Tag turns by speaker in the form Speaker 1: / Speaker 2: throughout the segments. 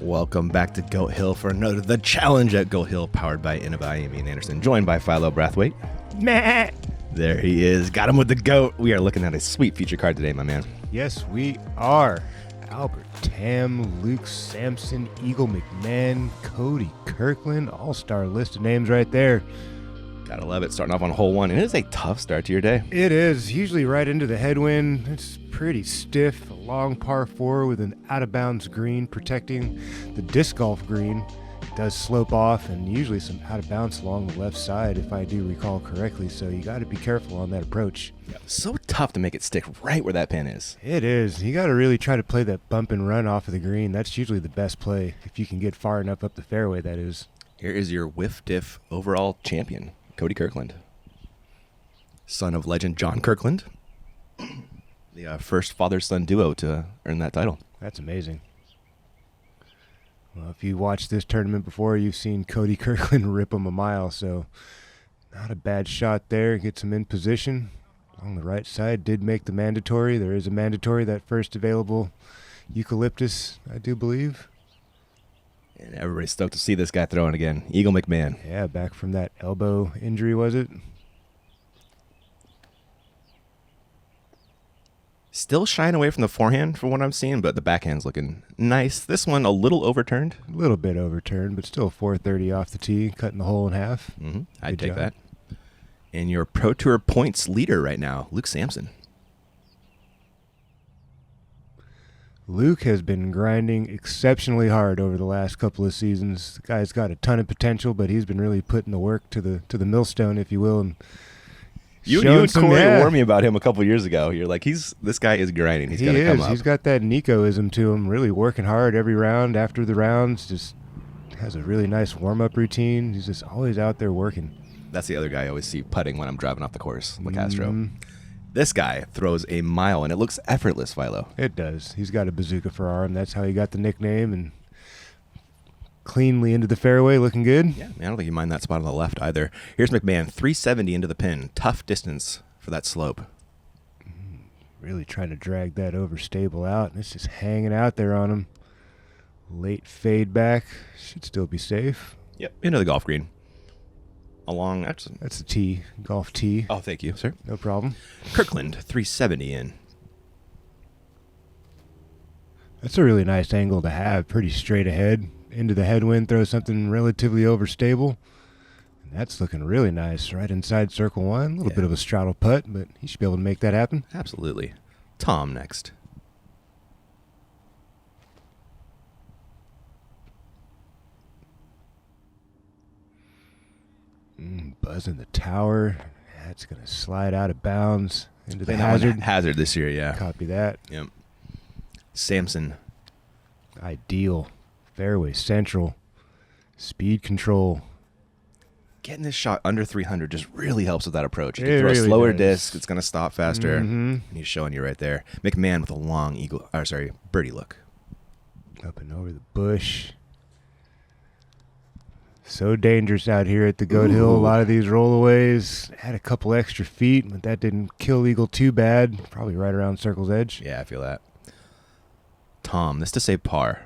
Speaker 1: Welcome back to Goat Hill for another The Challenge at Goat Hill, powered by Innova, Amy and Anderson, joined by Philo Brathwaite.
Speaker 2: Meh.
Speaker 1: There he is. Got him with the goat. We are looking at a sweet feature card today, my man.
Speaker 2: Yes, we are. Albert, Tamm, Luke, Samson, Eagle, McMahon, Cody, Kirkland, all-star list of names right there.
Speaker 1: Gotta love it. Starting off on hole one. And it is a tough start to your day.
Speaker 2: It is. Usually right into the headwind. It's pretty stiff. A long par 4 with an out-of-bounds green protecting the disc golf green. It does slope off and usually some out-of-bounds along the left side, if I do recall correctly. So you got to be careful on that approach.
Speaker 1: Yeah, so tough to make it stick right where that pin is.
Speaker 2: It is. You got to really try to play that bump and run off of the green. That's usually the best play, if you can get far enough up the fairway, that is.
Speaker 1: Here is your whiff-diff overall champion, Cody Kirkland, son of legend John Kirkland, the first father-son duo to earn that title.
Speaker 2: That's amazing. Well, if you watched this tournament before, you've seen Cody Kirkland rip him a mile, so not a bad shot there. Gets him in position on the right side. Did make the mandatory. There is a mandatory, that first available eucalyptus, I do believe.
Speaker 1: And everybody's stoked to see this guy throwing again. Eagle McMahon.
Speaker 2: Yeah, back from that elbow injury, was it?
Speaker 1: Still shying away from the forehand from what I'm seeing, but the backhand's looking nice. This one a little overturned.
Speaker 2: A little bit overturned, but still 430 off the tee, cutting the hole in half.
Speaker 1: Mm-hmm. I'd
Speaker 2: Good
Speaker 1: take
Speaker 2: job.
Speaker 1: that. And your Pro Tour points leader right now, Luke Samson.
Speaker 2: Luke has been grinding exceptionally hard over the last couple of seasons. The guy's got a ton of potential, but he's been really putting the work to the millstone, if you will. And
Speaker 1: You
Speaker 2: showing
Speaker 1: and
Speaker 2: some-
Speaker 1: Corey
Speaker 2: yeah.
Speaker 1: warned me about him a couple years ago. You're like, this guy is grinding. He's
Speaker 2: He
Speaker 1: got to come
Speaker 2: is.
Speaker 1: up.
Speaker 2: He's got that Nicoism to him, really working hard every round after the rounds. Just has a really nice warm-up routine. He's just always out there working.
Speaker 1: That's the other guy I always see putting when I'm driving off the course, LeCastro.
Speaker 2: Mhm.
Speaker 1: This guy throws a mile, and it looks effortless, Philo.
Speaker 2: It does. He's got a bazooka for arm. That's how he got the nickname, and cleanly into the fairway, looking good.
Speaker 1: Yeah, man, I don't think you mind that spot on the left either. Here's McMahon, 370 into the pin. Tough distance for that slope.
Speaker 2: Really trying to drag that overstable out, and it's just hanging out there on him. Late fade back. Should still be safe.
Speaker 1: Yep, into the golf green. Along, actually,
Speaker 2: That's the tee, golf tee.
Speaker 1: oh, thank you, sir.
Speaker 2: No problem.
Speaker 1: Kirkland, 370 in.
Speaker 2: That's a really nice angle to have. Pretty straight ahead. Into the headwind, throw something relatively overstable. And that's looking really nice. Right inside circle one. A little bit of a straddle putt, but he should be able to make that happen.
Speaker 1: Absolutely. Tamm next.
Speaker 2: Buzzing the tower. That's going to slide out of bounds into the
Speaker 1: Playing that one
Speaker 2: hazard.
Speaker 1: Hazard this year, yeah.
Speaker 2: Copy that.
Speaker 1: Yep. Samson.
Speaker 2: Ideal. Fairway central. Speed control.
Speaker 1: Getting this shot under 300 just really helps with that approach. You
Speaker 2: It
Speaker 1: can throw
Speaker 2: really
Speaker 1: a slower
Speaker 2: does.
Speaker 1: disc, it's going to stop faster.
Speaker 2: Mhm.
Speaker 1: And he's showing you right there. McMahon with a long birdie look.
Speaker 2: Up and over the bush. So dangerous out here at the Goat Hill. A lot of these rollaways. Had a couple extra feet, but that didn't kill Eagle too bad. Probably right around circle's edge.
Speaker 1: Yeah, I feel that. Tamm, this to say par.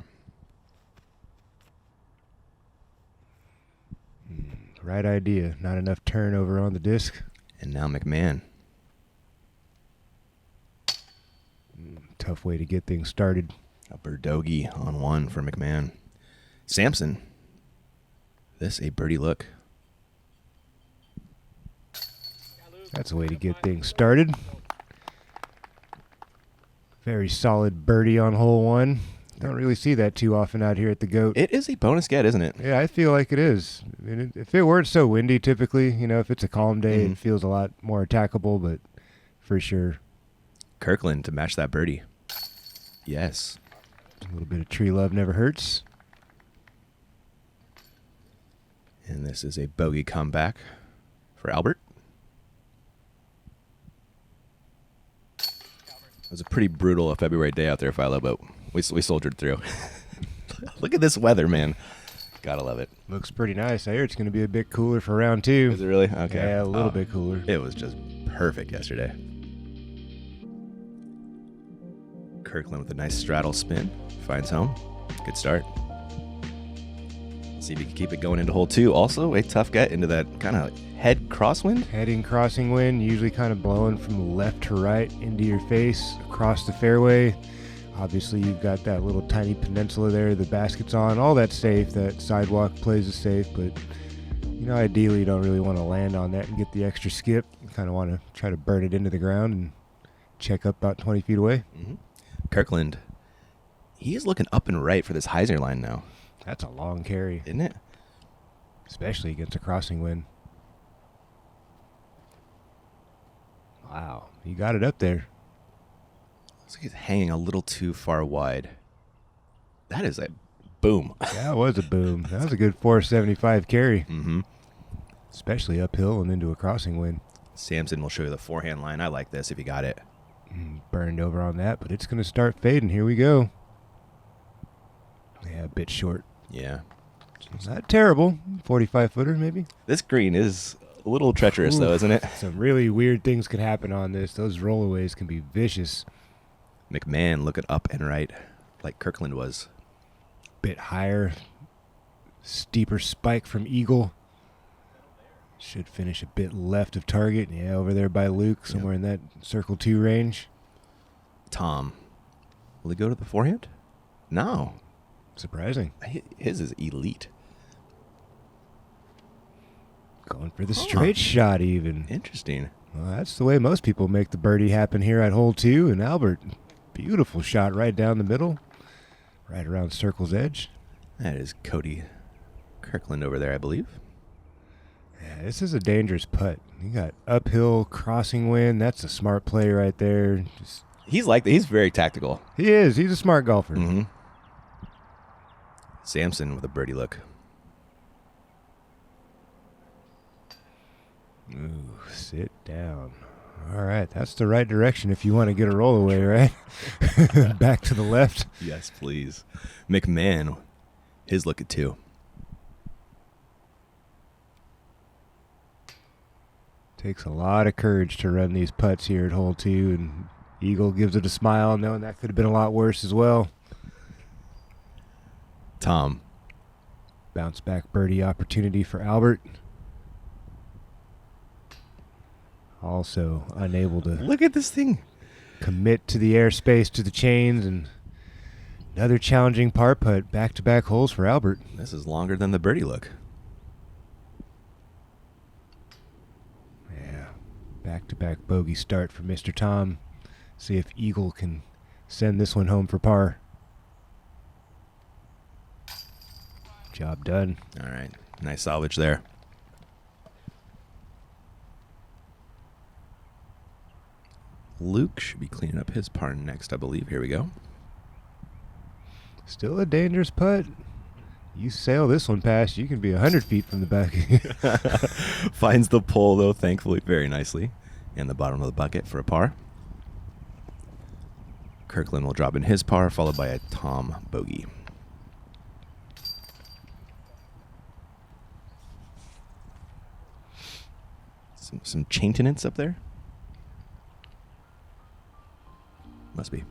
Speaker 2: Right idea. Not enough turnover on the disc.
Speaker 1: And now McMahon.
Speaker 2: Tough way to get things started.
Speaker 1: A birdogey on one for McMahon. Samson. This a birdie look.
Speaker 2: That's a way to get things started. Very solid birdie on hole one. Don't really see that too often out here at the Goat.
Speaker 1: It is a bonus get, isn't it?
Speaker 2: Yeah, I feel like it is. I mean, if it weren't so windy, typically, if it's a calm day, it feels a lot more attackable, but for sure,
Speaker 1: Kirkland to match that birdie. Yes.
Speaker 2: a little bit of tree love never hurts.
Speaker 1: And this is a bogey comeback for Albert. It was a pretty brutal February day out there, Philo, but we soldiered through. Look at this weather, man. Gotta love it.
Speaker 2: Looks pretty nice. I hear it's going to be a bit cooler for round two.
Speaker 1: Is it really? Okay.
Speaker 2: Yeah, a little bit cooler.
Speaker 1: It was just perfect yesterday. Kirkland with a nice straddle spin. Finds home. Good start. See if you can keep it going into hole 2. Also, a tough get into that kind of head crosswind.
Speaker 2: Heading crossing wind, usually kind of blowing from left to right into your face, across the fairway. Obviously, you've got that little tiny peninsula there the basket's on. All that's safe. That sidewalk plays is safe, but ideally you don't really want to land on that and get the extra skip. You kind of want to try to burn it into the ground and check up about 20 feet away.
Speaker 1: Mm-hmm. Kirkland, he is looking up and right for this hyzer line now.
Speaker 2: That's a long carry.
Speaker 1: Isn't it?
Speaker 2: Especially against a crossing wind. Wow, you got it up there.
Speaker 1: Looks like he's hanging a little too far wide. That is a boom.
Speaker 2: That was a boom. That was a good 475 carry.
Speaker 1: Mm-hmm.
Speaker 2: Especially uphill and into a crossing wind.
Speaker 1: Samson will show you the forehand line. I like this if you got it.
Speaker 2: Burned over on that, but it's going to start fading. Here we go. Yeah, a bit short.
Speaker 1: Yeah.
Speaker 2: Not terrible. 45-footer, maybe.
Speaker 1: This green is a little treacherous, though, isn't it?
Speaker 2: Some really weird things could happen on this. Those rollaways can be vicious.
Speaker 1: McMahon looking up and right like Kirkland was.
Speaker 2: Bit higher. Steeper spike from Eagle. Should finish a bit left of target. Yeah, over there by Luke, somewhere in that circle 2 range.
Speaker 1: Tamm. Will he go to the forehand? No.
Speaker 2: Surprising.
Speaker 1: His is elite.
Speaker 2: Going for the straight shot even.
Speaker 1: Interesting.
Speaker 2: Well, that's the way most people make the birdie happen here at hole 2. And Albert, beautiful shot right down the middle. Right around circle's edge.
Speaker 1: That is Cody Kirkland over there, I believe.
Speaker 2: Yeah, this is a dangerous putt. You got uphill, crossing wind. That's a smart play right there.
Speaker 1: He's very tactical.
Speaker 2: He is. He's a smart golfer.
Speaker 1: Mm-hmm. Samson with a birdie look.
Speaker 2: Ooh, sit down. All right, that's the right direction if you want to get a rollaway, right? Back to the left.
Speaker 1: Yes, please. McMahon, his look at 2.
Speaker 2: Takes a lot of courage to run these putts here at hole 2, and Eagle gives it a smile, knowing that could have been a lot worse as well.
Speaker 1: Tamm.
Speaker 2: Bounce back birdie opportunity for Albert. Also unable to
Speaker 1: Look at this thing.
Speaker 2: commit to the airspace, to the chains, and another challenging par putt. Back-to-back holes for Albert.
Speaker 1: This is longer than the birdie look.
Speaker 2: Yeah, back-to-back bogey start for Mr. Tamm. See if Eagle can send this one home for par. Job done.
Speaker 1: All right. Nice salvage there. Luke should be cleaning up his par next, I believe. Here we go.
Speaker 2: Still a dangerous putt. You sail this one past, you can be 100 feet from the back.
Speaker 1: Finds the pole, though, thankfully, very nicely. In the bottom of the bucket for a par. Kirkland will drop in his par, followed by a Tamm bogey. Some chain tenants up there? Must be.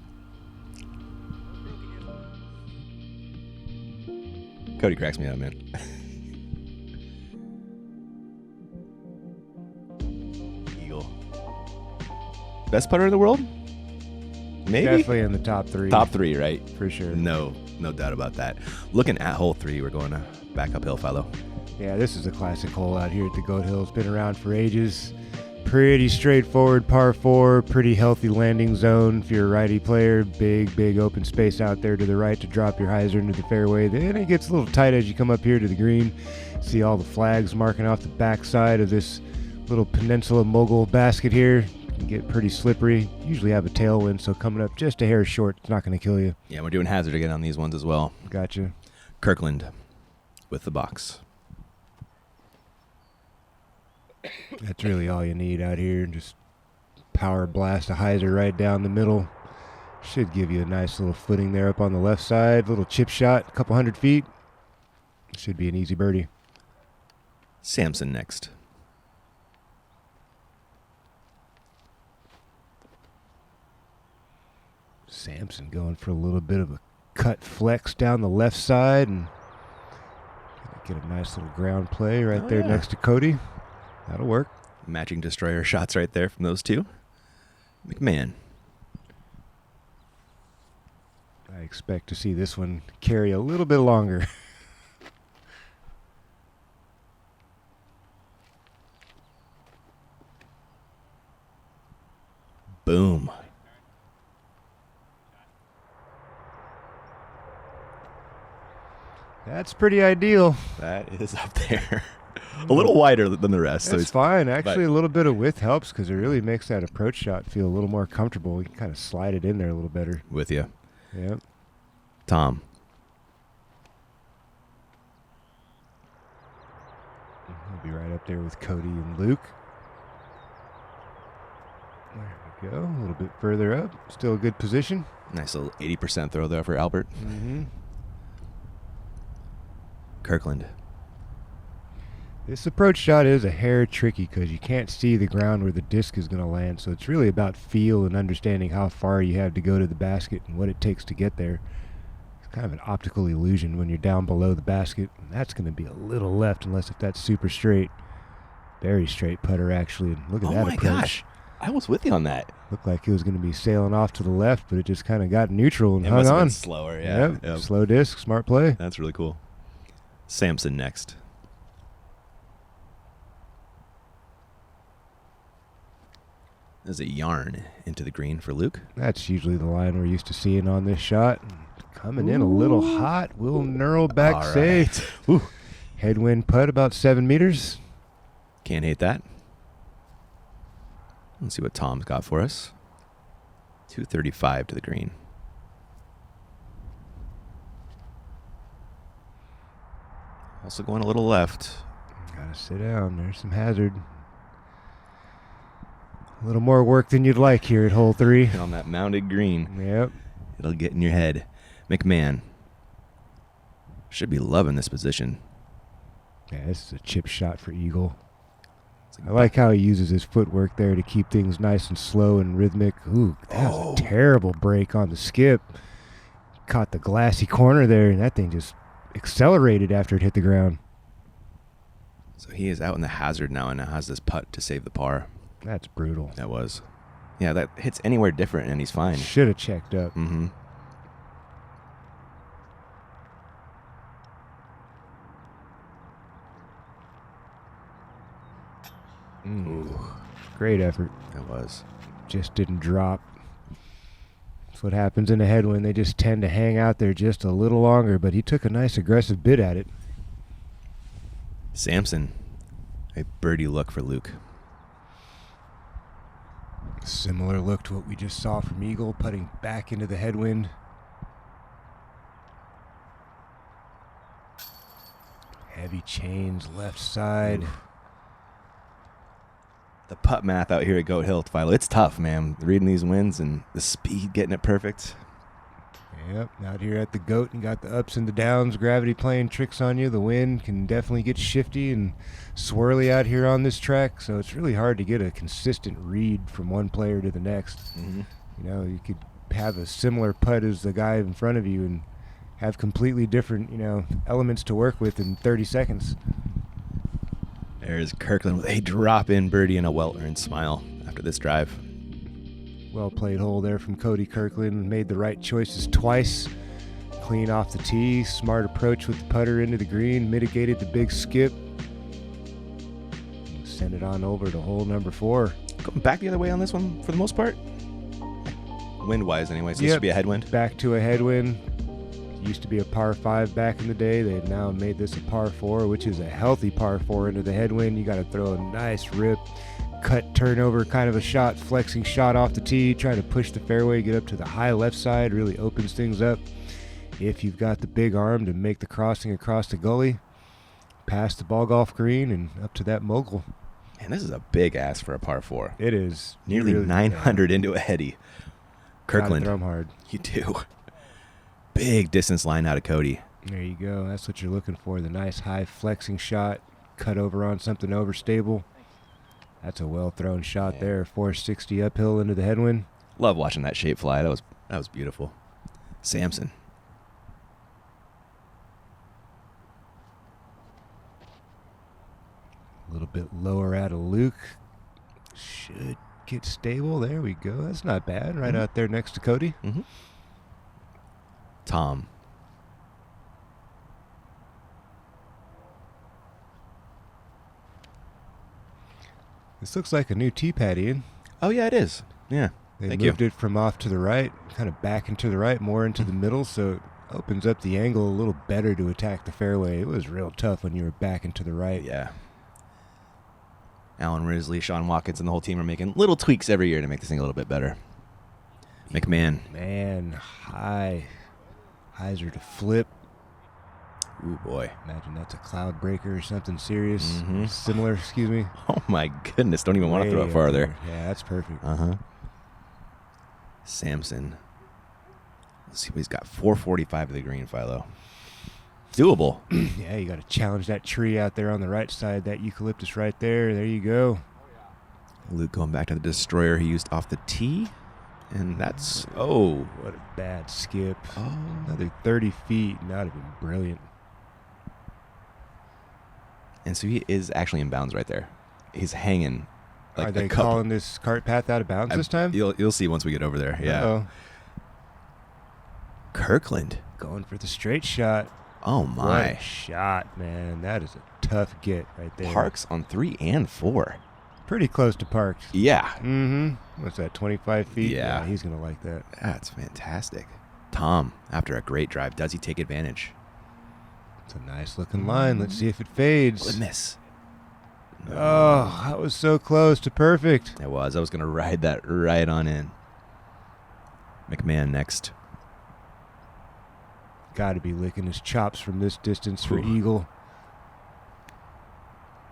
Speaker 1: Cody cracks me up, man. Eagle. Best putter in the world? Maybe?
Speaker 2: Definitely in the top 3.
Speaker 1: Top 3, right?
Speaker 2: For sure.
Speaker 1: No doubt about that. Looking at hole 3, we're going to back uphill, fellow.
Speaker 2: Yeah, this is a classic hole out here at the Goat Hill. It's been around for ages. Pretty straightforward par 4, pretty healthy landing zone if you're a righty player. Big open space out there to the right to drop your hyzer into the fairway. Then it gets a little tight as you come up here to the green. See all the flags marking off the backside of this little peninsula mogul basket here. It can get pretty slippery. Usually have a tailwind, so coming up just a hair short, it's not going to kill you.
Speaker 1: Yeah, we're doing hazard again on these ones as well.
Speaker 2: Gotcha.
Speaker 1: Kirkland with the box.
Speaker 2: That's really all you need out here. Just power blast a hyzer right down the middle. Should give you a nice little footing there up on the left side. Little chip shot, a couple 100 feet. Should be an easy birdie.
Speaker 1: Samson next.
Speaker 2: Samson going for a little bit of a cut flex down the left side and Get a nice little ground play right
Speaker 1: Oh,
Speaker 2: there
Speaker 1: yeah.
Speaker 2: next to Cody. That'll work.
Speaker 1: Matching destroyer shots right there from those two. McMahon.
Speaker 2: I expect to see this one carry a little bit longer.
Speaker 1: Boom.
Speaker 2: That's pretty ideal.
Speaker 1: That is up there. A little wider than the rest.
Speaker 2: That's fine. Actually, a little bit of width helps because it really makes that approach shot feel a little more comfortable. You can kind of slide it in there a little better.
Speaker 1: With you.
Speaker 2: Yep.
Speaker 1: Tamm.
Speaker 2: He'll be right up there with Cody and Luke. There we go. A little bit further up. Still a good position.
Speaker 1: Nice little 80% throw there for Albert.
Speaker 2: Mm-hmm.
Speaker 1: Kirkland.
Speaker 2: This approach shot is a hair tricky because you can't see the ground where the disc is going to land, so it's really about feel and understanding how far you have to go to the basket and what it takes to get there. It's kind of an optical illusion when you're down below the basket, and that's going to be a little left unless if that's super straight. Very straight putter, actually, and look at that
Speaker 1: my
Speaker 2: approach.
Speaker 1: gosh. I was with you on that.
Speaker 2: Looked like it was going to be sailing off to the left, but it just kind of got neutral and
Speaker 1: It
Speaker 2: hung
Speaker 1: must have
Speaker 2: on.
Speaker 1: been slower, yeah.
Speaker 2: Yep. Slow disc, smart play.
Speaker 1: That's really cool. Samson next. There's a yarn into the green for Luke.
Speaker 2: That's usually the line we're used to seeing on this shot. Coming in a little hot. Will knurl back
Speaker 1: All
Speaker 2: safe.
Speaker 1: right. Ooh.
Speaker 2: Headwind putt about 7 meters.
Speaker 1: Can't hate that. Let's see what Tom's got for us. 235 to the green. Also going a little left.
Speaker 2: Gotta sit down. There's some hazard. A little more work than you'd like here at hole 3.
Speaker 1: On that mounded green.
Speaker 2: Yep.
Speaker 1: It'll get in your head. McMahon. Should be loving this position.
Speaker 2: Yeah, this is a chip shot for Eagle. I like how he uses his footwork there to keep things nice and slow and rhythmic. Ooh, that was a terrible break on the skip. Caught the glassy corner there, and that thing just accelerated after it hit the ground.
Speaker 1: So he is out in the hazard now and now has this putt to save the par.
Speaker 2: That's brutal.
Speaker 1: That was. Yeah, that hits anywhere different and he's fine.
Speaker 2: Should have checked up.
Speaker 1: Mm-hmm. Ooh,
Speaker 2: Great effort.
Speaker 1: that was.
Speaker 2: Just didn't drop. That's what happens in a headwind. They just tend to hang out there just a little longer, but he took a nice aggressive bid at it.
Speaker 1: Samson. A birdie look for Luke.
Speaker 2: Similar look to what we just saw from Eagle, putting back into the headwind. Heavy chains left side.
Speaker 1: Oof. The putt math out here at Goat Hill, Philo, it's tough, man. Reading these winds and the speed, getting it perfect.
Speaker 2: Yep, out here at the Goat and got the ups and the downs, gravity playing tricks on you. The wind can definitely get shifty and swirly out here on this track, so it's really hard to get a consistent read from one player to the next.
Speaker 1: Mm-hmm.
Speaker 2: You know, you could have a similar putt as the guy in front of you and have completely different, elements to work with in 30 seconds.
Speaker 1: There's Kirkland with a drop-in birdie and a well-earned smile after this drive.
Speaker 2: Well played hole there from Cody Kirkland. Made the right choices twice. Clean off the tee. Smart approach with the putter into the green. Mitigated the big skip. Send it on over to hole number 4.
Speaker 1: Going back the other way on this one for the most part. Wind-wise anyway, so this
Speaker 2: Yep.
Speaker 1: should be a headwind.
Speaker 2: Back to a headwind. Used to be a par 5 back in the day. They've now made this a par 4, which is a healthy par 4 into the headwind. You got to throw a nice rip, cut, turnover kind of a shot, flexing shot off the tee, try to push the fairway, get up to the high left side, really opens things up. If you've got the big arm to make the crossing across the gully, past the ball golf green and up to that mogul.
Speaker 1: Man, this is a big ass for a par 4.
Speaker 2: It is.
Speaker 1: Nearly
Speaker 2: Really,
Speaker 1: 900 into a heady. Kirkland,
Speaker 2: gotta throw 'em hard.
Speaker 1: you do. Big distance line out of Cody.
Speaker 2: There you go. That's what you're looking for. The nice high flexing shot, cut over on something overstable. That's a well thrown shot there. 460 uphill into the headwind.
Speaker 1: Love watching that shape fly. That was beautiful. Samson.
Speaker 2: bit lower out of Luke. Should get stable. There we go. That's not bad. Right out there next to Cody.
Speaker 1: Tamm.
Speaker 2: This looks like a new T-pad, Ian.
Speaker 1: Oh, yeah, it is. Yeah.
Speaker 2: They moved it from off to the right, kind of back into the right, more into the middle, so it opens up the angle a little better to attack the fairway. It was real tough when you were back into the right.
Speaker 1: Yeah. Alan Risley, Sean Watkins, and the whole team are making little tweaks every year to make this thing a little bit better. McMahon.
Speaker 2: Man, high. Hyzer to flip.
Speaker 1: Ooh, boy.
Speaker 2: Imagine that's a cloud breaker or something serious. Similar, excuse me.
Speaker 1: Oh, my goodness. Don't even want to throw it farther.
Speaker 2: Yeah, that's perfect.
Speaker 1: Samson. Let's see what he's got. 445 of the green, Philo. Doable.
Speaker 2: Yeah, you got to challenge that tree out there on the right side. That eucalyptus right there. There you go.
Speaker 1: Luke going back to the destroyer he used off the tee. And that's... Oh.
Speaker 2: What a bad skip.
Speaker 1: Oh.
Speaker 2: Another 30 feet. That would have been brilliant.
Speaker 1: And so he is actually in bounds right there. He's hanging. Like
Speaker 2: Are they calling this cart path out of bounds this time?
Speaker 1: You'll see once we get over there. Yeah.
Speaker 2: Uh-oh.
Speaker 1: Kirkland.
Speaker 2: Going for the straight shot.
Speaker 1: Oh, my.
Speaker 2: What a shot, man. That is a tough get right there.
Speaker 1: Parks on 3 and 4.
Speaker 2: Pretty close to Parks.
Speaker 1: Yeah.
Speaker 2: What's that, 25 feet?
Speaker 1: Yeah.
Speaker 2: He's going to like that.
Speaker 1: That's fantastic. Tamm, after a great drive, does he take advantage?
Speaker 2: It's a nice looking line. Let's see if it fades.
Speaker 1: Good miss. No.
Speaker 2: Oh, that was so close to perfect.
Speaker 1: It was. I was going to ride that right on in. McMahon next.
Speaker 2: Got to be licking his chops from this distance for Eagle.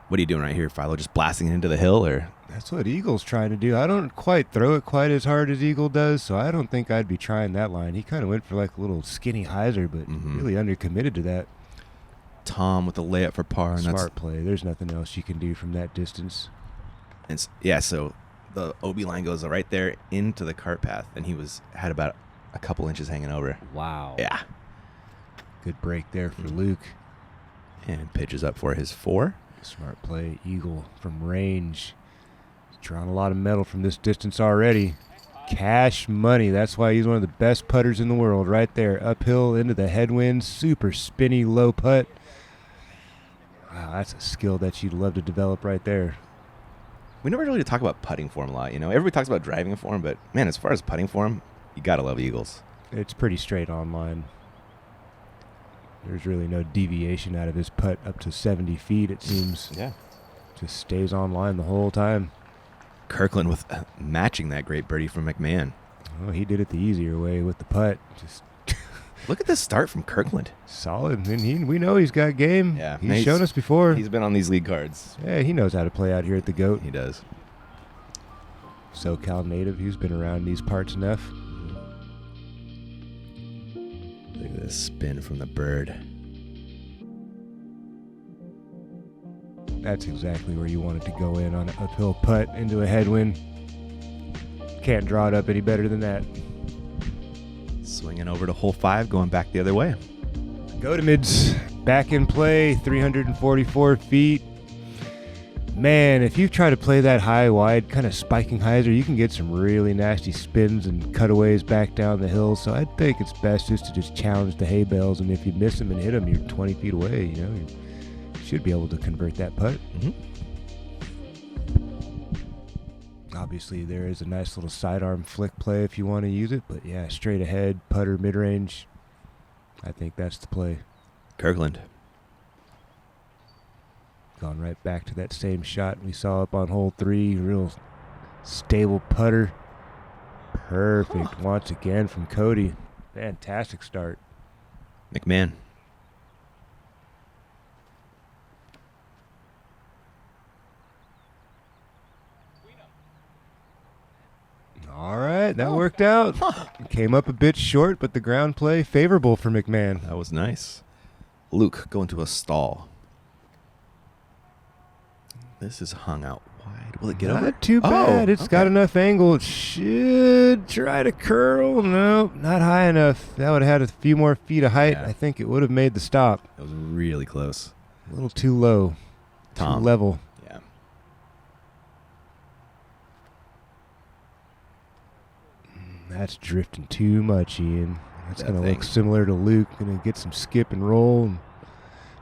Speaker 1: What are you doing right here, Philo? Just blasting it into the hill, or?
Speaker 2: That's what Eagle's trying to do. I don't quite throw it quite as hard as Eagle does, so I don't think I'd be trying that line. He kind of went for like a little skinny hyzer, but really undercommitted to that.
Speaker 1: Tamm with the layup for par. And
Speaker 2: Smart play. There's nothing else you can do from that distance.
Speaker 1: And yeah, so the OB line goes right there into the cart path, and he had about a couple inches hanging over.
Speaker 2: Wow.
Speaker 1: Yeah.
Speaker 2: Good break there for Luke.
Speaker 1: And pitches up for his 4.
Speaker 2: Smart play. Eagle from range. He's drawn a lot of metal from this distance already. Cash money. That's why he's one of the best putters in the world right there. Uphill into the headwind. Super spinny low putt. Wow, that's a skill that you'd love to develop right there.
Speaker 1: We never really talk about putting form a lot, you know. Everybody talks about driving form, but, man, as far as putting form, you got to love Eagles.
Speaker 2: It's pretty straight on line. There's really no deviation out of his putt up to 70 feet, it seems.
Speaker 1: Yeah.
Speaker 2: Just stays on line the whole time.
Speaker 1: Kirkland with matching that great birdie from McMahon.
Speaker 2: Oh, he did it the easier way with the putt. Just
Speaker 1: look at this start from Kirkland.
Speaker 2: Solid. And we know he's got game.
Speaker 1: Yeah.
Speaker 2: He's shown us before.
Speaker 1: He's been on these league cards.
Speaker 2: Yeah, he knows how to play out here at the GOAT.
Speaker 1: He does.
Speaker 2: SoCal native. He's been around these parts enough.
Speaker 1: Look at this spin from the bird.
Speaker 2: That's exactly where you want it to go in on an uphill putt into a headwind. Can't draw it up any better than that.
Speaker 1: Swinging over to hole 5, going back the other way.
Speaker 2: Go to mids. Back in play, 344 feet. Man, if you try to play that high, wide, kind of spiking hyzer, you can get some really nasty spins and cutaways back down the hill. So I think it's best just to just challenge the hay bales, and if you miss them and hit them, you're 20 feet away. You know, you should be able to convert that putt. Obviously, there is a nice little sidearm flick play if you want to use it, but yeah, straight ahead, putter, mid-range. I think that's the play.
Speaker 1: Kirkland.
Speaker 2: Gone right back to that same shot we saw up on hole 3. Real stable putter. Perfect once again from Cody. Fantastic start.
Speaker 1: McMahon.
Speaker 2: All right, that worked out. Came up a bit short, but the ground play favorable for McMahon.
Speaker 1: That was nice. Luke going to a stall. This is hung out wide. Will it get over?
Speaker 2: Not too bad. It's got enough angle. It should try to curl. No, not high enough. That would have had a few more feet of height.
Speaker 1: Yeah.
Speaker 2: I think it would have made the stop.
Speaker 1: It was really close.
Speaker 2: A little too low.
Speaker 1: Tamm.
Speaker 2: Too level.
Speaker 1: Yeah.
Speaker 2: That's drifting too much, Ian. That's
Speaker 1: That
Speaker 2: going to look
Speaker 1: thing.
Speaker 2: similar to Luke. Going to get some skip and roll. And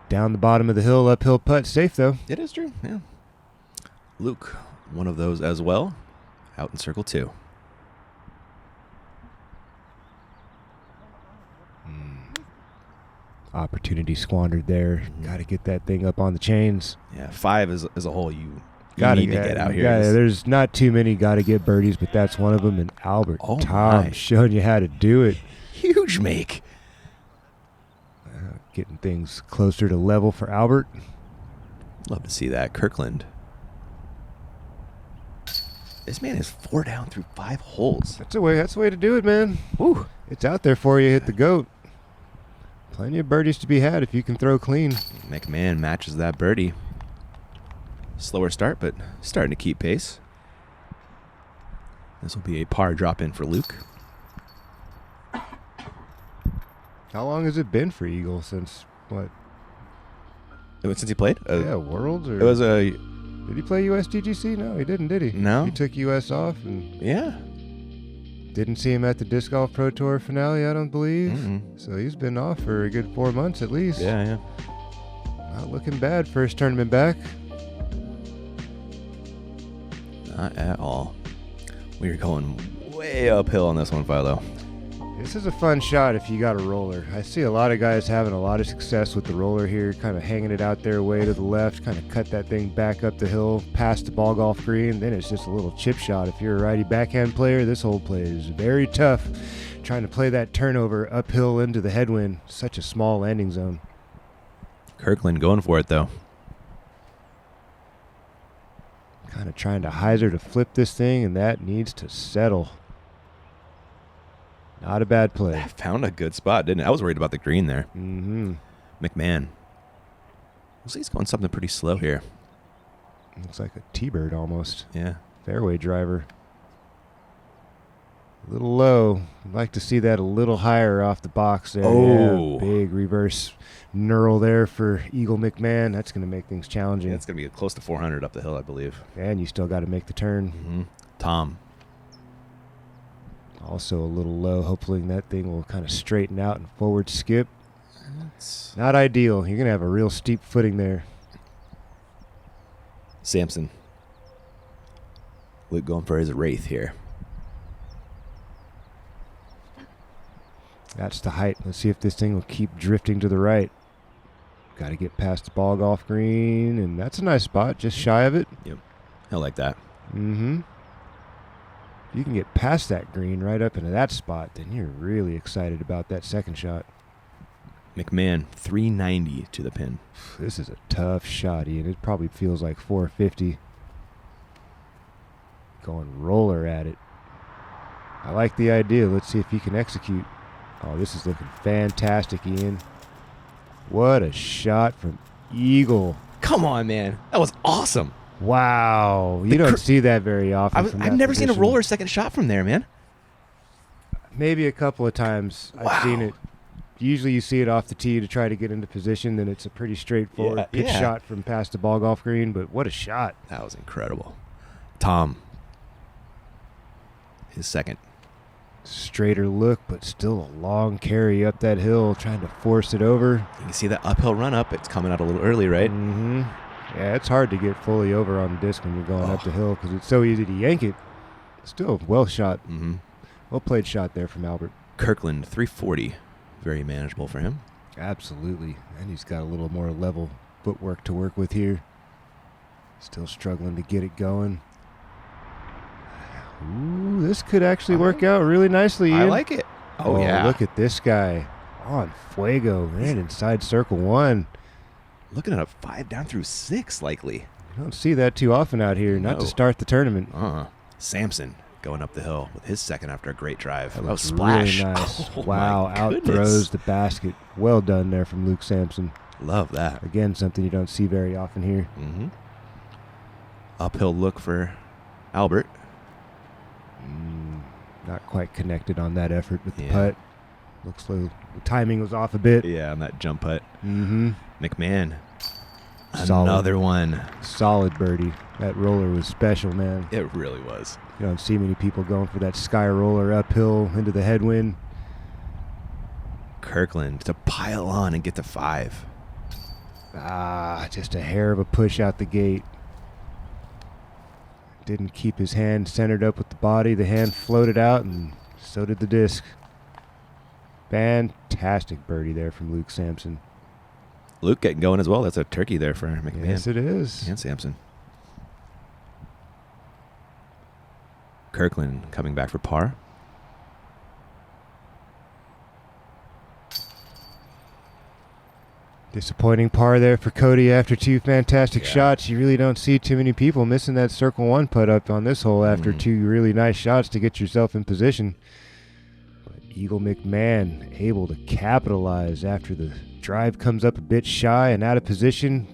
Speaker 2: down the bottom of the hill, uphill putt. Safe, though.
Speaker 1: It is true, yeah. Luke, one of those as well, out in circle 2.
Speaker 2: Opportunity squandered there. Got to get that thing up on the chains.
Speaker 1: Yeah, 5 as a whole, you
Speaker 2: Gotta
Speaker 1: need to get out here.
Speaker 2: There's not too many got to get birdies, but that's one of them. And Albert Tamm
Speaker 1: my.
Speaker 2: showing you how to do it.
Speaker 1: Huge make.
Speaker 2: Getting things closer to level for Albert.
Speaker 1: Love to see that. Kirkland. This man is 4 down through 5 holes.
Speaker 2: That's the way to do it, man.
Speaker 1: Woo.
Speaker 2: It's out there for you. Hit the goat. Plenty of birdies to be had if you can throw clean.
Speaker 1: McMahon matches that birdie. Slower start, but starting to keep pace. This will be a par drop in for Luke.
Speaker 2: How long has it been for Eagle since what?
Speaker 1: Since he played?
Speaker 2: Worlds? Or
Speaker 1: It was a...
Speaker 2: Did he play USDGC? No, he didn't, did he?
Speaker 1: No.
Speaker 2: He took US off and
Speaker 1: Yeah.
Speaker 2: didn't see him at the Disc Golf Pro Tour finale, I don't believe.
Speaker 1: Mm-mm.
Speaker 2: So he's been off for a good 4 months at least.
Speaker 1: Yeah.
Speaker 2: Not looking bad. First tournament back.
Speaker 1: Not at all. We are going way uphill on this one, Philo.
Speaker 2: This is a fun shot if you got a roller. I see a lot of guys having a lot of success with the roller here, kind of hanging it out there way to the left, kind of cut that thing back up the hill, past the ball golf green. Then it's just a little chip shot. If you're a righty backhand player, this hole play is very tough. Trying to play that turnover uphill into the headwind. Such a small landing zone.
Speaker 1: Kirkland going for it, though.
Speaker 2: Kind of trying to hyzer to flip this thing, and that needs to settle. Not a bad play.
Speaker 1: Found a good spot, didn't it? I was worried about the green there.
Speaker 2: Mm-hmm.
Speaker 1: McMahon. Looks like he's going something pretty slow here.
Speaker 2: Looks like a T-bird almost.
Speaker 1: Yeah.
Speaker 2: Fairway driver. A little low. I'd like to see that a little higher off the box there.
Speaker 1: Oh.
Speaker 2: Yeah, big reverse knurl there for Eagle McMahon. That's going to make things challenging.
Speaker 1: Yeah, it's going to be close to 400 up the hill, I believe.
Speaker 2: And you still got to make the turn.
Speaker 1: Mm-hmm. Tamm.
Speaker 2: Also a little low. Hopefully that thing will kind of straighten out and forward skip.
Speaker 1: That's
Speaker 2: Not ideal. You're going to have a real steep footing there.
Speaker 1: Samson. Luke going for his wraith here.
Speaker 2: That's the height. Let's see if this thing will keep drifting to the right. Got to get past the ball golf green, and that's a nice spot, just shy of it.
Speaker 1: Yep. I like that.
Speaker 2: Mm-hmm. If you can get past that green right up into that spot, then you're really excited about that second shot.
Speaker 1: McMahon, 390 to the pin.
Speaker 2: This is a tough shot, Ian. It probably feels like 450. Going roller at it. I like the idea. Let's see if he can execute. Oh, this is looking fantastic, Ian. What a shot from Eagle.
Speaker 1: Come on, man. That was awesome.
Speaker 2: Wow. You don't see that very often.
Speaker 1: I've never seen a roller second shot from there, man.
Speaker 2: Maybe a couple of times I've seen it. Usually you see it off the tee to try to get into position, then it's a pretty straightforward pitch shot from past the ball golf green, but what a shot.
Speaker 1: That was incredible. Tamm. His second.
Speaker 2: Straighter look, but still a long carry up that hill, trying to force it over.
Speaker 1: You can see that uphill run up. It's coming out a little early, right?
Speaker 2: Mm-hmm. Yeah, it's hard to get fully over on the disc when you're going up the hill because it's so easy to yank it. Still well shot.
Speaker 1: Mm-hmm.
Speaker 2: Well played shot there from Albert.
Speaker 1: Kirkland, 340. Very manageable for him.
Speaker 2: Absolutely. And he's got a little more level footwork to work with here. Still struggling to get it going. Ooh, this could actually work out really nicely, Ian.
Speaker 1: I like it. Oh, yeah.
Speaker 2: Look at this guy. On fuego, man, inside circle one.
Speaker 1: Looking at a 5 down through 6, likely.
Speaker 2: You don't see that too often out here, not to start the tournament.
Speaker 1: Samson going up the hill with his second after a great drive.
Speaker 2: That was
Speaker 1: splash.
Speaker 2: really nice.
Speaker 1: Oh,
Speaker 2: wow,
Speaker 1: my
Speaker 2: out
Speaker 1: goodness.
Speaker 2: throws the basket. Well done there from Luke Samson.
Speaker 1: Love that.
Speaker 2: Again, something you don't see very often here.
Speaker 1: Mm-hmm. Uphill look for Albert.
Speaker 2: Not quite connected on that effort with the putt. Looks like the timing was off a bit.
Speaker 1: Yeah, on that jump putt.
Speaker 2: Mm-hmm.
Speaker 1: McMahon. Another one.
Speaker 2: Solid birdie. That roller was special, man.
Speaker 1: It really was.
Speaker 2: You don't see many people going for that sky roller uphill into the headwind.
Speaker 1: Kirkland to pile on and get to 5.
Speaker 2: Just a hair of a push out the gate. Didn't keep his hand centered up with the body. The hand floated out, and so did the disc. Fantastic birdie there from Luke Samson.
Speaker 1: Luke getting going as well. That's a turkey there for McMahon.
Speaker 2: Yes, it is.
Speaker 1: And Samson. Kirkland coming back for par.
Speaker 2: Disappointing par there for Cody after 2 fantastic shots. You really don't see too many people missing that circle 1 putt up on this hole after 2 really nice shots to get yourself in position. But Eagle McMahon able to capitalize after the drive comes up a bit shy and out of position.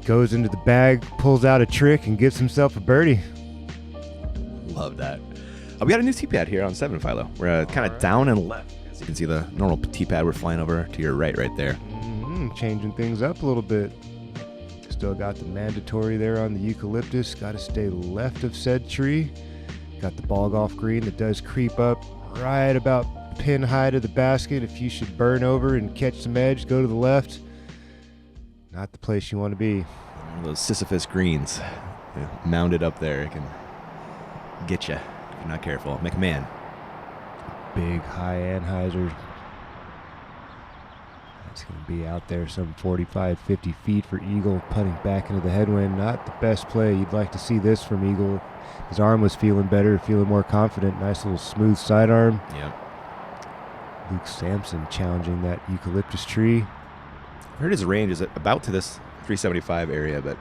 Speaker 2: Goes into the bag, pulls out a trick, and gives himself a birdie.
Speaker 1: Love that. We got a new tee pad here on 7, Philo. We're kind of down and left. As you can see the normal tee pad, we're flying over to your right there.
Speaker 2: Changing things up a little bit. Still got the mandatory there on the eucalyptus. Got to stay left of said tree. Got the ball golf green that does creep up right about pin high to the basket. If you should burn over and catch some edge, go to the left. Not the place you want to be.
Speaker 1: Those Sisyphus greens mounded up there. It can get you if you're not careful. McMahon.
Speaker 2: Big high anhyzer. It's going to be out there some 45, 50 feet for Eagle, putting back into the headwind. Not the best play. You'd like to see this from Eagle. His arm was feeling better, feeling more confident. Nice little smooth sidearm.
Speaker 1: Yep.
Speaker 2: Luke Samson challenging that eucalyptus tree.
Speaker 1: I heard his range is about to this 375 area, but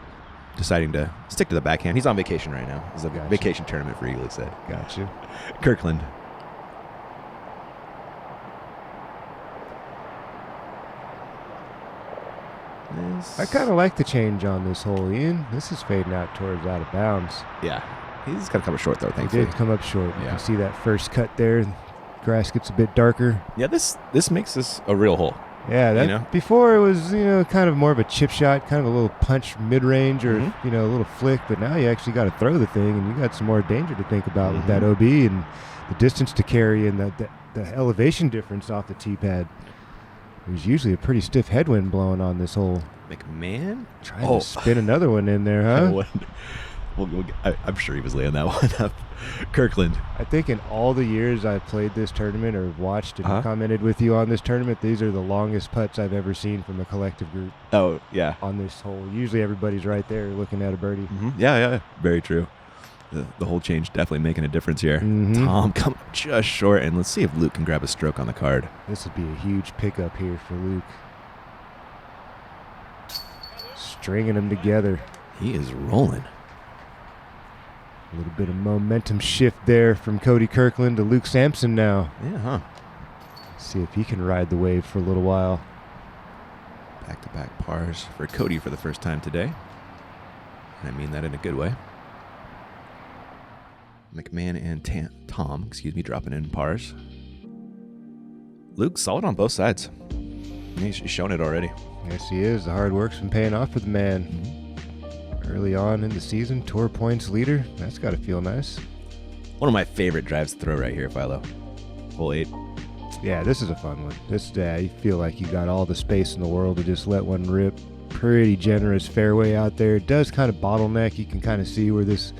Speaker 1: deciding to stick to the backhand. He's on vacation right now. It's a vacation tournament for Eagle, he said.
Speaker 2: Gotcha.
Speaker 1: Kirkland.
Speaker 2: I kind of like the change on this hole, Ian. This is fading out towards out of bounds.
Speaker 1: Yeah. He's got to come up short, though,
Speaker 2: He
Speaker 1: thankfully.
Speaker 2: did come up short. You can see that first cut there. Grass gets a bit darker.
Speaker 1: Yeah, this makes this a real hole.
Speaker 2: Yeah, that,
Speaker 1: you know?
Speaker 2: Before it was, kind of more of a chip shot, kind of a little punch mid-range or, a little flick. But now you actually got to throw the thing, and you got some more danger to think about with that OB and the distance to carry and the elevation difference off the tee pad. There's usually a pretty stiff headwind blowing on this hole.
Speaker 1: McMahon?
Speaker 2: Trying to spin another one in there, huh?
Speaker 1: I'm sure he was laying that one up. Kirkland.
Speaker 2: I think in all the years I've played this tournament or watched and commented with you on this tournament, these are the longest putts I've ever seen from a collective group.
Speaker 1: Oh, yeah.
Speaker 2: On this hole. Usually everybody's right there looking at a birdie.
Speaker 1: Yeah. Very true. The whole change definitely making a difference here. Tamm coming just short, and let's see if Luke can grab a stroke on the card.
Speaker 2: This would be a huge pickup here for Luke. Stringing them together.
Speaker 1: He is rolling.
Speaker 2: A little bit of momentum shift there from Cody Kirkland to Luke Samson now.
Speaker 1: Yeah,
Speaker 2: See if he can ride the wave for a little while.
Speaker 1: Back-to-back pars for Cody for the first time today. And I mean that in a good way. McMahon and Tamm, dropping in pars. Luke, solid on both sides. He's shown it already.
Speaker 2: Yes, he is. The hard work's been paying off for the man. Early on in the season, tour points leader. That's got to feel nice.
Speaker 1: One of my favorite drives to throw right here, Philo. Hole 8.
Speaker 2: Yeah, this is a fun one. You feel like you got all the space in the world to just let one rip. Pretty generous fairway out there. It does kind of bottleneck. You can kind of see where this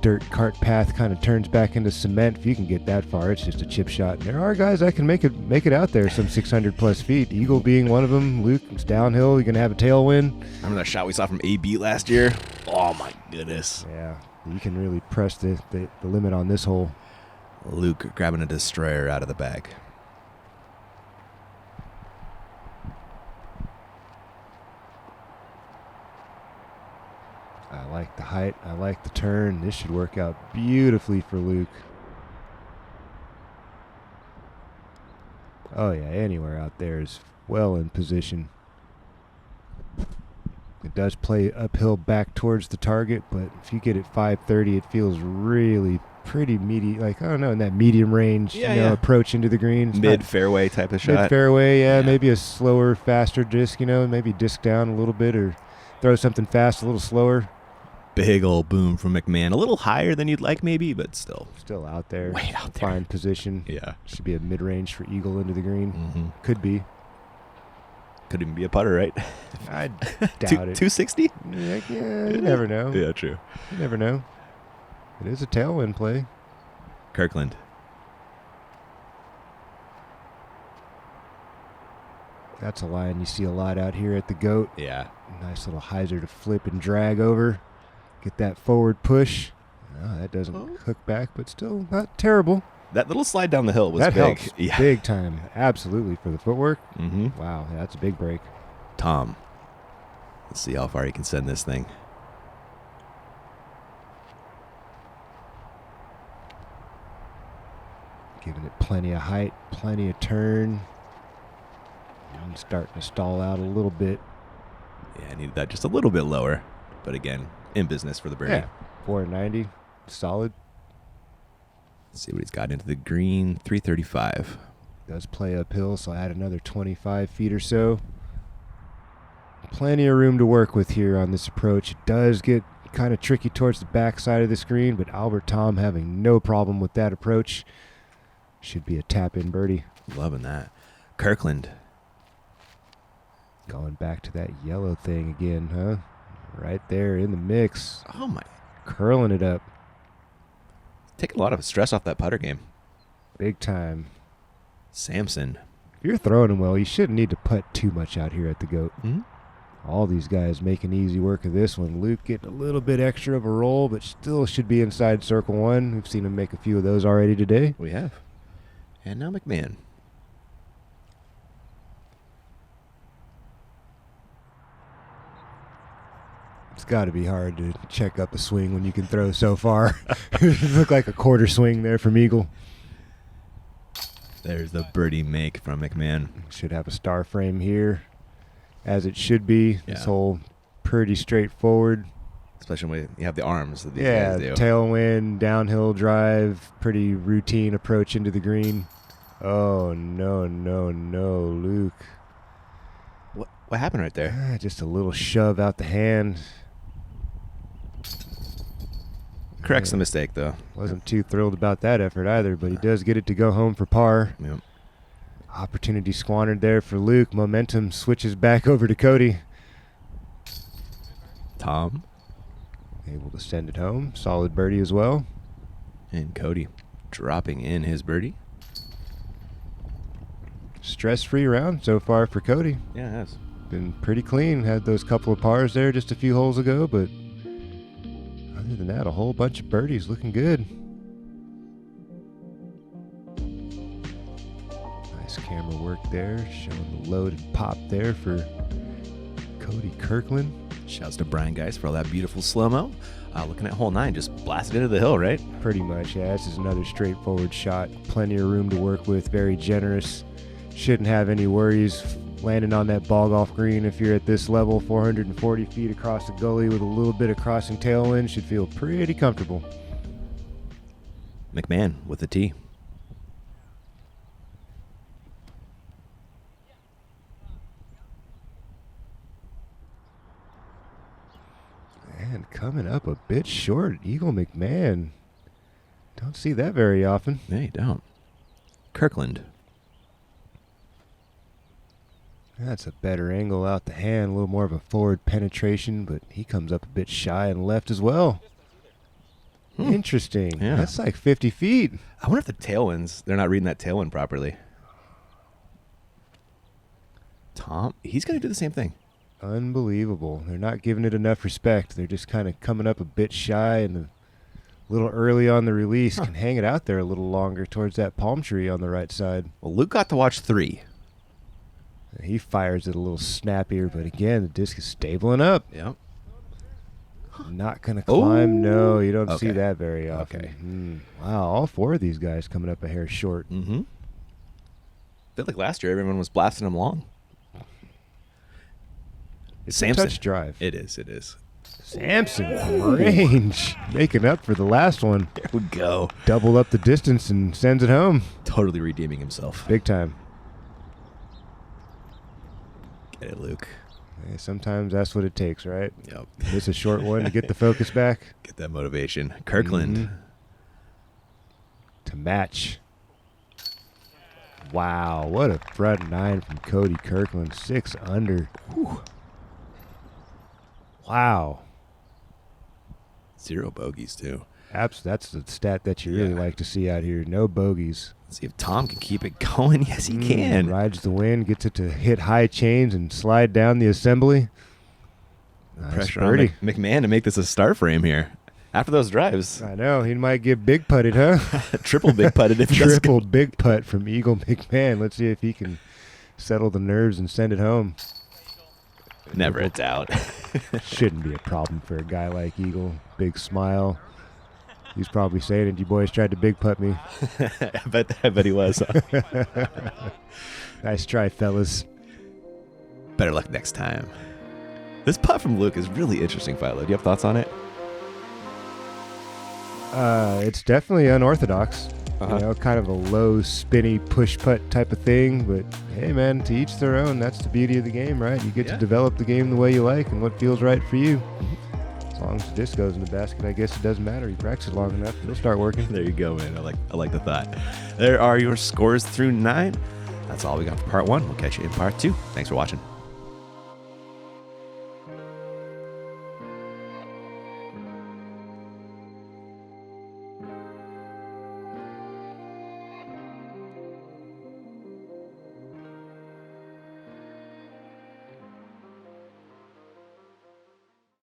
Speaker 2: dirt cart path kind of turns back into cement. If you can get that far, it's just a chip shot. And there are guys that can make it out there some 600 plus feet. Eagle being one of them. Luke, it's downhill. You're gonna have a tailwind.
Speaker 1: Remember that shot we saw from AB last year? Oh my goodness.
Speaker 2: Yeah, you can really press the limit on this hole.
Speaker 1: Luke grabbing a destroyer out of the bag.
Speaker 2: I like the height. I like the turn. This should work out beautifully for Luke. Oh, yeah, anywhere out there is well in position. It does play uphill back towards the target, but if you get it 530, it feels really pretty meaty, like, I don't know, in that medium range, approach into the green. It's
Speaker 1: mid-fairway type of shot.
Speaker 2: Mid-fairway, yeah. Maybe a slower, faster disc, maybe disc down a little bit or throw something fast, a little slower.
Speaker 1: Big old boom from McMahon. A little higher than you'd like maybe, but still.
Speaker 2: Still out there.
Speaker 1: Way out there.
Speaker 2: Fine position.
Speaker 1: Yeah.
Speaker 2: Should be a mid-range for eagle into the green. Could be.
Speaker 1: Could even be a putter, right?
Speaker 2: I doubt it.
Speaker 1: 260?
Speaker 2: Yeah, you never know.
Speaker 1: Yeah, true.
Speaker 2: You never know. It is a tailwind play.
Speaker 1: Kirkland.
Speaker 2: That's a line you see a lot out here at the Goat.
Speaker 1: Yeah.
Speaker 2: Nice little hyzer to flip and drag over. Get that forward push. No, that doesn't hook back, but still not terrible.
Speaker 1: That little slide down the hill was
Speaker 2: that
Speaker 1: big.
Speaker 2: Helps big time. Absolutely for the footwork.
Speaker 1: Mm-hmm.
Speaker 2: Wow, that's a big break.
Speaker 1: Tamm. Let's see how far he can send this thing.
Speaker 2: Giving it plenty of height, plenty of turn. I'm starting to stall out a little bit.
Speaker 1: Yeah, I needed that just a little bit lower. But again, in business for the birdie.
Speaker 2: Yeah, 490. Solid.
Speaker 1: Let's see what he's got into the green. 335.
Speaker 2: Does play uphill, so add another 25 feet or so. Plenty of room to work with here on this approach. It does get kind of tricky towards the back side of the screen, but Albert Tamm having no problem with that approach. Should be a tap-in birdie.
Speaker 1: Loving that. Kirkland.
Speaker 2: Going back to that yellow thing again, huh? Right there in the mix.
Speaker 1: Oh, my.
Speaker 2: Curling it up.
Speaker 1: Taking a lot of stress off that putter game.
Speaker 2: Big time.
Speaker 1: Samson.
Speaker 2: If you're throwing him well, you shouldn't need to putt too much out here at the Goat.
Speaker 1: Mm-hmm.
Speaker 2: All these guys making easy work of this one. Luke getting a little bit extra of a roll, but still should be inside circle one. We've seen him make a few of those already today.
Speaker 1: We have. And now McMahon.
Speaker 2: It's got to be hard to check up a swing when you can throw so far. It looked like a quarter swing there from Eagle.
Speaker 1: There's the birdie make from McMahon.
Speaker 2: Should have a star frame here, as it should be.
Speaker 1: Yeah.
Speaker 2: This hole pretty straightforward.
Speaker 1: Especially when you have the arms that these guys do.
Speaker 2: Tailwind, downhill drive, pretty routine approach into the green. Oh, no, Luke.
Speaker 1: What happened right there?
Speaker 2: Just a little shove out the hand.
Speaker 1: Corrects the mistake, though.
Speaker 2: Wasn't too thrilled about that effort either, but he does get it to go home for par.
Speaker 1: Yep.
Speaker 2: Opportunity squandered there for Luke. Momentum switches back over to Cody.
Speaker 1: Tamm.
Speaker 2: Able to send it home. Solid birdie as well.
Speaker 1: And Cody dropping in his birdie.
Speaker 2: Stress-free round so far for Cody.
Speaker 1: Yeah, it has.
Speaker 2: Been pretty clean. Had those couple of pars there just a few holes ago, but other than that, a whole bunch of birdies. Looking good. Nice camera work there, showing the load and pop there for Cody Kirkland.
Speaker 1: Shouts to Brian Geis for all that beautiful slow-mo. Looking at hole 9, just blasted into the hill, right?
Speaker 2: Pretty much, yeah. This is another straightforward shot. Plenty of room to work with. Very generous. Shouldn't have any worries landing on that ball golf green. If you're at this level, 440 feet across the gully with a little bit of crossing tailwind, should feel pretty comfortable.
Speaker 1: McMahon with the tee.
Speaker 2: And coming up a bit short, Eagle McMahon. Don't see that very often.
Speaker 1: Yeah, you don't. Kirkland.
Speaker 2: That's a better angle out the hand, a little more of a forward penetration, but he comes up a bit shy and left as well. Interesting.
Speaker 1: Yeah.
Speaker 2: That's like 50 feet.
Speaker 1: I wonder if the tailwinds, they're not reading that tailwind properly. Tamm, he's going to do the same thing.
Speaker 2: Unbelievable. They're not giving it enough respect. They're just kind of coming up a bit shy and a little early on the release. Can hang it out there a little longer towards that palm tree on the right side.
Speaker 1: Well, Luke got to watch 3.
Speaker 2: He fires it a little snappier, but again, the disc is stabling up.
Speaker 1: Yep.
Speaker 2: Not going to climb. No, you don't see
Speaker 1: Okay.
Speaker 2: that very often.
Speaker 1: Okay.
Speaker 2: Wow, all 4 of these guys coming up a hair short.
Speaker 1: Mm-hmm. I feel like last year everyone was blasting him long.
Speaker 2: It's
Speaker 1: Samson.
Speaker 2: a touch drive.
Speaker 1: It is.
Speaker 2: Samson from range, making up for the last one.
Speaker 1: There we go.
Speaker 2: Double up the distance and sends it home.
Speaker 1: Totally redeeming himself.
Speaker 2: Big time.
Speaker 1: Get it, Luke.
Speaker 2: Hey, sometimes that's what it takes, right?
Speaker 1: Yep.
Speaker 2: Miss a short one to get the focus back.
Speaker 1: Get that motivation. Kirkland.
Speaker 2: Mhm. To match. Wow, what a front nine from Cody Kirkland. 6 under. Whew. Wow.
Speaker 1: 0 bogeys, too.
Speaker 2: That's the stat that you really like to see out here. No bogeys.
Speaker 1: Let's see if Tamm can keep it going. Yes, he can.
Speaker 2: Rides the wind, gets it to hit high chains and slide down the assembly. Nice
Speaker 1: Pressure on
Speaker 2: birdie.
Speaker 1: McMahon to make this a start frame here. After those drives.
Speaker 2: I know. He might get big putted, huh?
Speaker 1: Triple big putted if he does
Speaker 2: Triple big putt from Eagle McMahon. Let's see if he can settle the nerves and send it home.
Speaker 1: Never a doubt.
Speaker 2: Shouldn't be a problem for a guy like Eagle. Big smile. He's probably saying it. You boys tried to big putt me.
Speaker 1: I bet he was.
Speaker 2: Nice try, fellas.
Speaker 1: Better luck next time. This putt from Luke is really interesting, Philo. Do you have thoughts on it?
Speaker 2: It's definitely unorthodox.
Speaker 1: Uh-huh.
Speaker 2: You know, kind of a low, spinny push putt type of thing. But hey, man, to each their own. That's the beauty of the game, right? You get to develop the game the way you like and what feels right for you. As long as the disc goes in the basket, I guess it doesn't matter. You practice long enough, it'll start working.
Speaker 1: There you go, man. I like the thought. There are your scores through 9. That's all we got for part 1. We'll catch you in part 2. Thanks for watching.